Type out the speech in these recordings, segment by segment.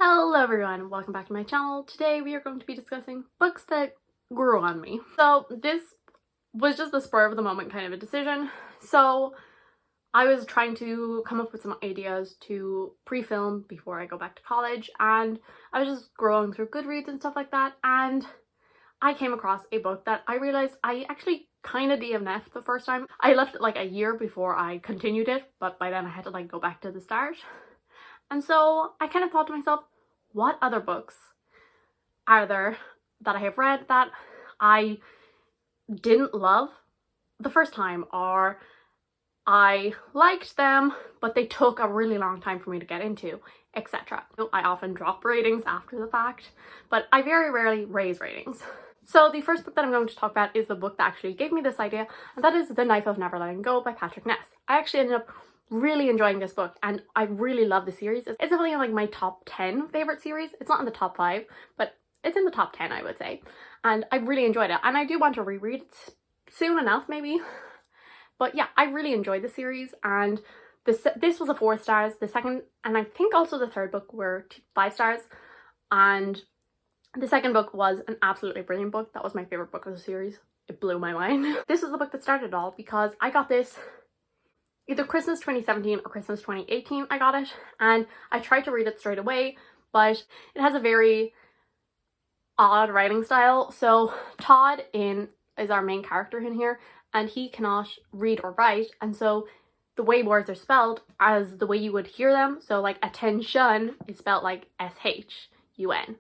Hello everyone, welcome back to my channel. Today we are going to be discussing books that grew on me. So this was just the spur of the moment kind of a decision. So I was trying to come up with some ideas to pre-film before I go back to college, and I was just scrolling through Goodreads and stuff like that, and I came across a book that I realized I actually kind of DNF'd the first time. I left it like a year before I continued it, but by then I had to like go back to the start. And so I kind of thought to myself, what other books are there that I have read that I didn't love the first time, or I liked them but they took a really long time for me to get into, etc. I often drop ratings after the fact, but I very rarely raise ratings. So the first book that I'm going to talk about is the book that actually gave me this idea, and that is The Knife of Neverland by Patrick Ness. I actually ended up really enjoying this book, and I really love the series. It's definitely in like my top 10 favorite series. It's not in the top 5, but it's in the top 10, I would say. And I really enjoyed it, and I do want to reread it soon enough, maybe. But yeah, I really enjoyed the series, and this was a 4 stars. The second, and I think also the third book, were 5 stars. And the second book was an absolutely brilliant book. That was my favorite book of the series. It blew my mind. This was the book that started it all, because I got this either Christmas 2017 or Christmas 2018 I got it, and I tried to read it straight away, but it has a very odd writing style. So Todd is our main character in here, and he cannot read or write, and so the way words are spelled as the way you would hear them. So like attention is spelled like S-H-U-N,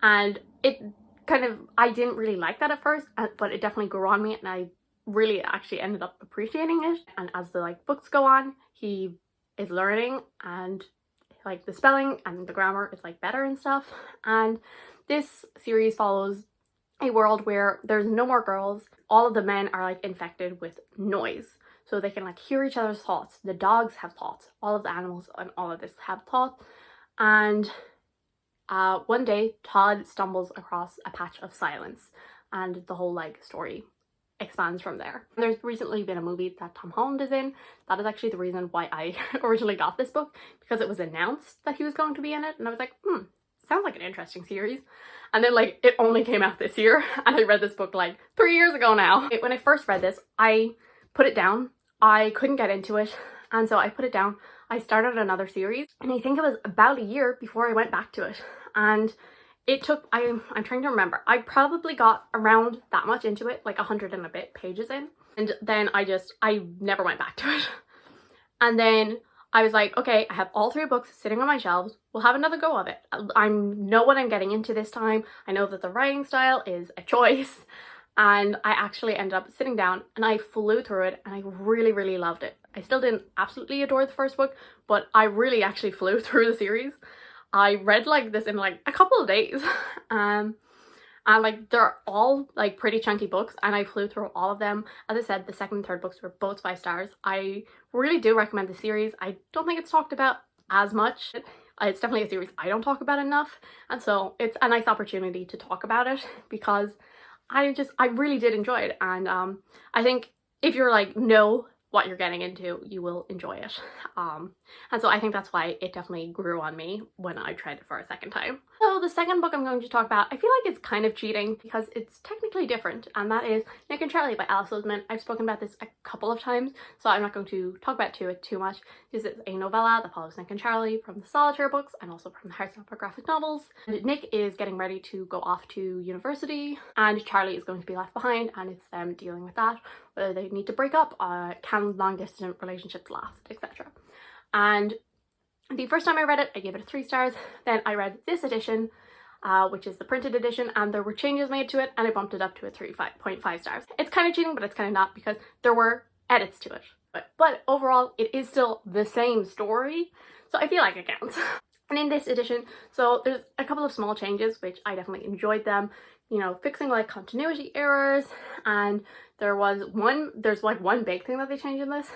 and it kind of, I didn't really like that at first, but it definitely grew on me, and I really actually ended up appreciating it. And as the like books go on, he is learning, and like the spelling and the grammar is like better and stuff. And this series follows a world where there's no more girls. All of the men are like infected with noise, so they can like hear each other's thoughts. The dogs have thoughts, all of the animals and all of this have thoughts. And one day Todd stumbles across a patch of silence, and the whole like story expands from there. There's recently been a movie that Tom Holland is in. That is actually the reason why I originally got this book, because it was announced that he was going to be in it, and I was like, sounds like an interesting series. And then like it only came out this year, and I read this book like 3 years ago now. When I first read this, I put it down. I couldn't get into it, and so I put it down. I started another series, and I think it was about a year before I went back to it. And it took, I'm trying to remember, I probably got around that much into it, like 100 and a bit pages in, and then I never went back to it. And then I was like, okay, I have all 3 books sitting on my shelves, we'll have another go of it. I know what I'm getting into this time. I know that the writing style is a choice, and I actually ended up sitting down and I flew through it, and I really, really loved it. I still didn't absolutely adore the first book, but I really actually flew through the series. I read like this in like a couple of days, and like they're all like pretty chunky books, and I flew through all of them. As I said, the second and third books were both 5 stars. I really do recommend the series. I don't think it's talked about as much. It's definitely a series I don't talk about enough, and so it's a nice opportunity to talk about it, because I really did enjoy it. And I think if you're like know what you're getting into, you will enjoy it. And so I think that's why it definitely grew on me when I tried it for a second time. So the second book I'm going to talk about, I feel like it's kind of cheating because it's technically different, and that is Nick and Charlie by Alice Oseman. I've spoken about this a couple of times, so I'm not going to talk about it too much. This is a novella that follows Nick and Charlie from the Solitaire books and also from the Heartstopper graphic novels. And Nick is getting ready to go off to university, and Charlie is going to be left behind, and it's them dealing with that, whether they need to break up, can long distance relationships last, etc. And the first time I read it, I gave it 3 stars. Then I read this edition, which is the printed edition, and there were changes made to it, and I bumped it up to a 3.5 stars. It's kind of cheating, but it's kind of not, because there were edits to it. But overall, it is still the same story, so I feel like it counts. And in this edition, so there's a couple of small changes, which I definitely enjoyed them. You know, fixing like continuity errors, and there's like one big thing that they changed in this,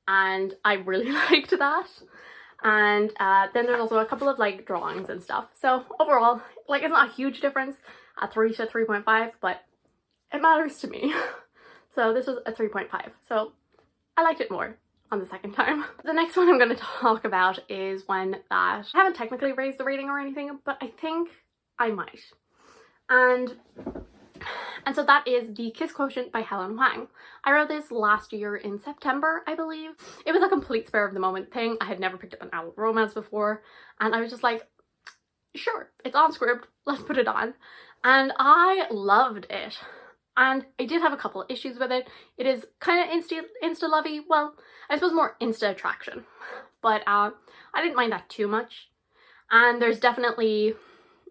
and I really liked that. And then there's also a couple of like drawings and stuff. So overall, like, it's not a huge difference, a 3 to 3.5, but it matters to me. So this was a 3.5. So I liked it more. on the second time. The next one I'm going to talk about is one that I haven't technically raised the rating or anything, but I think I might. And so that is the Kiss Quotient by Helen Wang. I read this last year in September, I believe. It was a complete spur of the moment thing. I had never picked up an adult romance before, and I was just like, sure, it's on SCRIBD, let's put it on. And I loved it. And I did have a couple of issues with it. It is kind of insta-lovey. Well, I suppose more insta-attraction. But I didn't mind that too much. And I definitely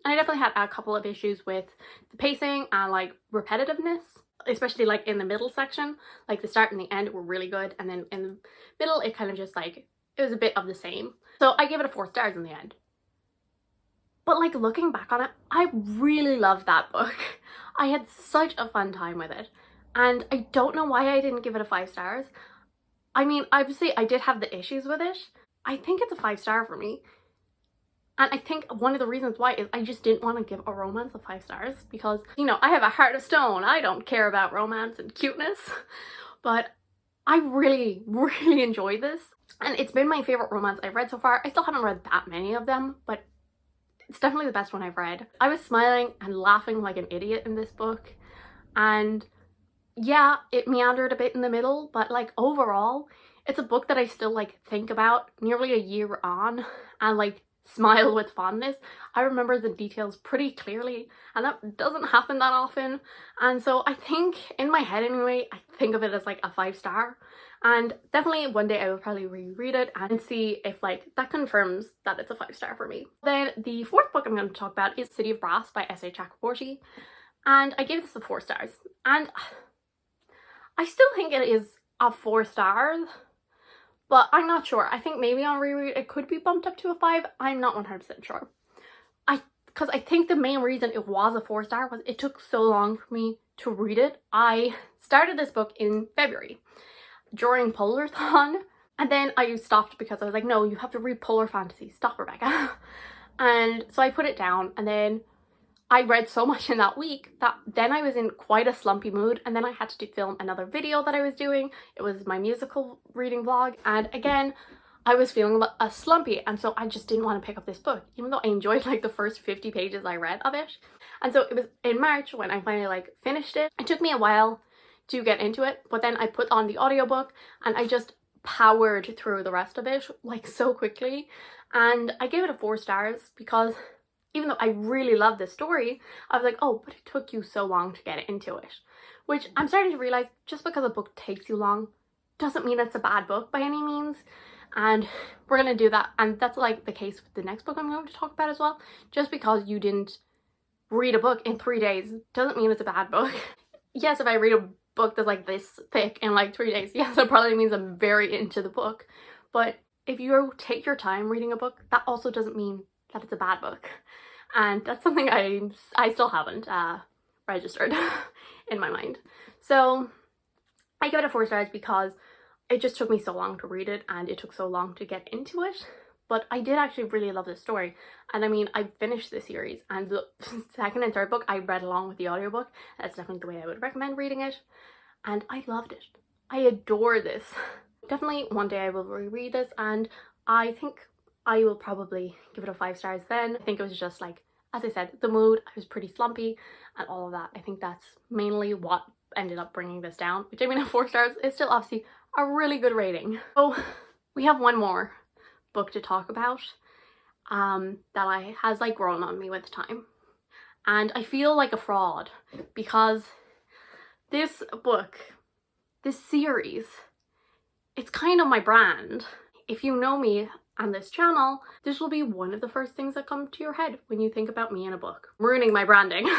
had a couple of issues with the pacing and like repetitiveness, especially like in the middle section. Like the start and the end were really good, and then in the middle it kind of just like, it was a bit of the same. So I gave it a 4 stars in the end. But like looking back on it, I really loved that book. I had such a fun time with it, and I don't know why I didn't give it a 5 stars. I mean, obviously I did have the issues with it. I think it's a 5 star for me. And I think one of the reasons why is I just didn't want to give a romance a 5 stars because, you know, I have a heart of stone. I don't care about romance and cuteness. But I really, really enjoyed this. And it's been my favorite romance I've read so far. I still haven't read that many of them, but it's definitely the best one I've read. I was smiling and laughing like an idiot in this book. And yeah, it meandered a bit in the middle, but like overall, it's a book that I still like think about nearly a year on and like smile with fondness. I remember the details pretty clearly, and that doesn't happen that often. And so I think, in my head anyway, I think of it as like a 5 star. And definitely one day I will probably reread it and see if like that confirms that it's a 5 star for me. Then the 4th book I'm going to talk about is City of Brass by S.A. Chakraborty. And I gave this a 4 stars. And I still think it is a 4 stars. But I'm not sure. I think maybe on reread it could be bumped up to a 5. I'm not 100% sure. Because I think the main reason it was a 4 star was it took so long for me to read it. I started this book in February during Polarthon, and then I stopped because I was like, no, you have to read Polar Fantasy. Stop, Rebecca. And so I put it down, and then I read so much in that week that then I was in quite a slumpy mood, and then I had to film another video that I was doing. It was my musical reading vlog, and again I was feeling a slumpy, and so I just didn't want to pick up this book, even though I enjoyed like the first 50 pages I read of it. And so it was in March when I finally like finished it. It took me a while to get into it, but then I put on the audiobook and I just powered through the rest of it like so quickly, and I gave it a 4 stars because even though I really love this story, I was like, oh, but it took you so long to get into it. Which I'm starting to realize, just because a book takes you long doesn't mean it's a bad book by any means. And we're going to do that. And that's like the case with the next book I'm going to talk about as well. Just because you didn't read a book in 3 days doesn't mean it's a bad book. Yes, if I read a book that's like this thick in like 3 days, yes, that probably means I'm very into the book. But if you take your time reading a book, that also doesn't mean that it's a bad book. And that's something I still haven't registered in my mind. So I give it a 4 stars because it just took me so long to read it and it took so long to get into it. But I did actually really love this story. And I mean, I finished the series, and the 2nd and 3rd book I read along with the audiobook. That's definitely the way I would recommend reading it. And I loved it. I adore this. Definitely one day I will reread this, and I think I will probably give it a 5 stars then. I think it was just like, as I said, the mood. I was pretty slumpy and all of that. I think that's mainly what ended up bringing this down, which, I mean, a 4 stars is still obviously a really good rating. So we have one more book to talk about that has like grown on me with time. And I feel like a fraud because this book, this series, it's kind of my brand. If you know me on this channel, this will be one of the first things that come to your head when you think about me in a book. I'm ruining my branding.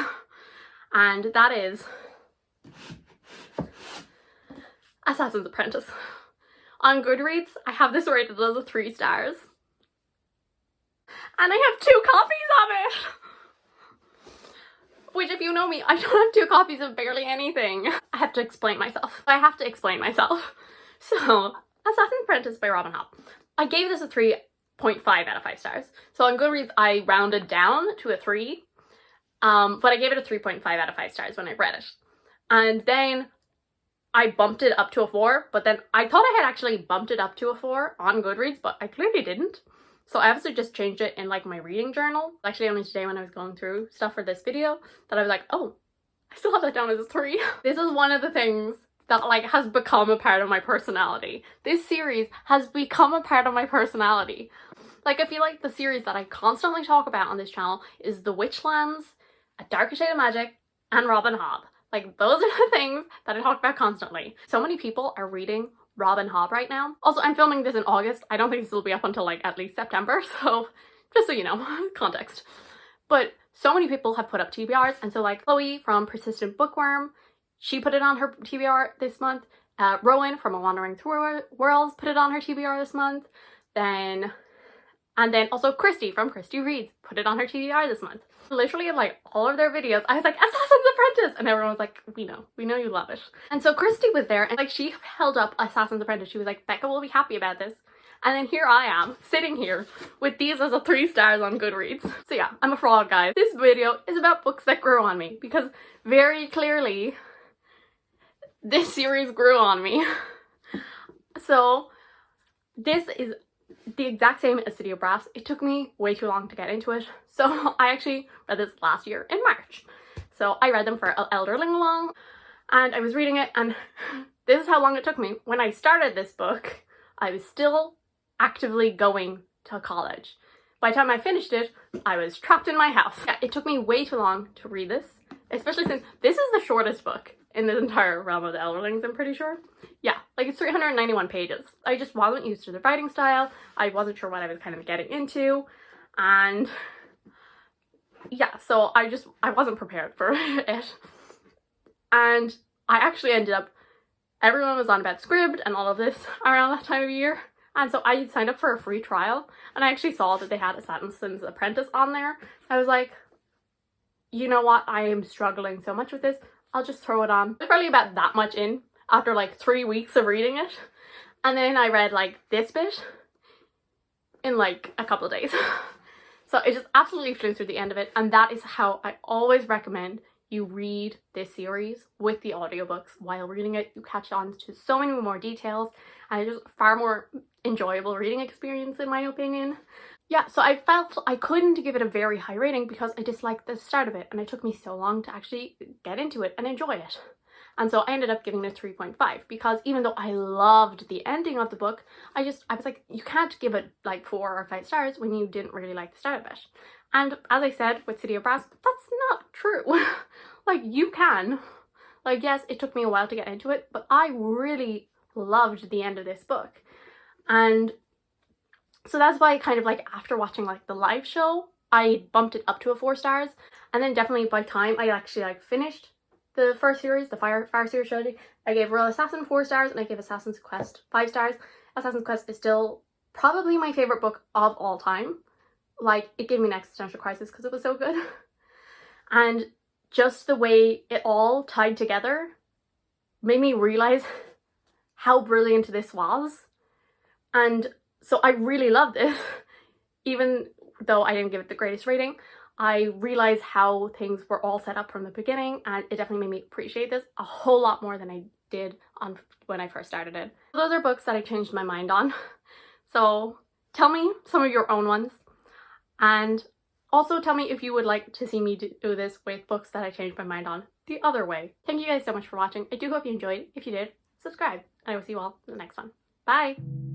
And that is Assassin's Apprentice. On Goodreads, I have this rated as a 3 stars. And I have 2 copies of it! Which, if you know me, I don't have 2 copies of barely anything. I have to explain myself. So, Assassin's Apprentice by Robin Hobb. I gave this a 3.5 out of 5 stars. So on Goodreads, I rounded down to a 3. But I gave it a 3.5 out of 5 stars when I read it. And then I bumped it up to a 4, but then I thought I had actually bumped it up to a 4 on Goodreads, but I clearly didn't. So I obviously just changed it in like my reading journal. Actually only today when I was going through stuff for this video that I was like, oh, I still have that down as a 3. This is one of the things that like has become a part of my personality. This series has become a part of my personality. Like I feel like the series that I constantly talk about on this channel is The Witchlands, A Darker Shade of Magic, and Robin Hobb. Like those are the things that I talk about constantly. So many people are reading Robin Hobb right now. Also, I'm filming this in August. I don't think this will be up until like at least September, so just so you know, context. But so many people have put up TBRs, and so like Chloe from Persistent Bookworm, she put it on her TBR this month. Rowan from A Wandering Through Worlds put it on her TBR this month. And then also Christy from Christy Reads put it on her TBR this month. Literally in like all of their videos, I was like, Assassin's Apprentice! And everyone was like, we know you love it. And so Christy was there and like she held up Assassin's Apprentice. She was like, Becca will be happy about this. And then here I am, sitting here with these as a 3 stars on Goodreads. So yeah, I'm a fraud, guys. This video is about books that grew on me because very clearly this series grew on me. So this is the exact same as City of Brass. It took me way too long to get into it. So I actually read this last year in March. So I read them for Elderling Long and I was reading it, and this is how long it took me. When I started this book, I was still actively going to college. By the time I finished it, I was trapped in my house. Yeah, it took me way too long to read this, especially since this is the shortest book in the entire realm of the Elderlings, I'm pretty sure. Yeah, like it's 391 pages. I just wasn't used to the writing style. I wasn't sure what I was kind of getting into. And yeah, so I wasn't prepared for it. And I actually ended up, everyone was on about SCRIBD and all of this around that time of year. And so I signed up for a free trial, and I actually saw that they had Assassin's Apprentice on there. I was like, you know what? I am struggling so much with this. I'll just throw it on. There's probably about that much in after like 3 weeks of reading it. And then I read like this bit in like a couple of days. So it just absolutely flew through the end of it. And that is how I always recommend you read this series with the audiobooks. While reading it, you catch on to so many more details, and it's just far more enjoyable reading experience in my opinion. Yeah, so I felt I couldn't give it a very high rating because I disliked the start of it, and it took me so long to actually get into it and enjoy it. And so I ended up giving it a 3.5 because even though I loved the ending of the book, I was like, you can't give it like 4 or 5 stars when you didn't really like the start of it. And as I said with City of Brass, that's not true. Like, you can. Like, yes, it took me a while to get into it, but I really loved the end of this book. And so that's why kind of like after watching like the live show, I bumped it up to a 4 stars. And then definitely by the time I actually like finished the first series, the Fire series trilogy, I gave Royal Assassin 4 stars and I gave Assassin's Quest 5 stars. Assassin's Quest is still probably my favorite book of all time. Like, it gave me an existential crisis because it was so good. And just the way it all tied together made me realize how brilliant this was. And so I really loved it. Even though I didn't give it the greatest rating, I realized how things were all set up from the beginning, and it definitely made me appreciate this a whole lot more than I did when I first started it. Those are books that I changed my mind on. So tell me some of your own ones. And also tell me if you would like to see me do this with books that I changed my mind on the other way. Thank you guys so much for watching. I do hope you enjoyed. If you did, subscribe. And I will see you all in the next one. Bye!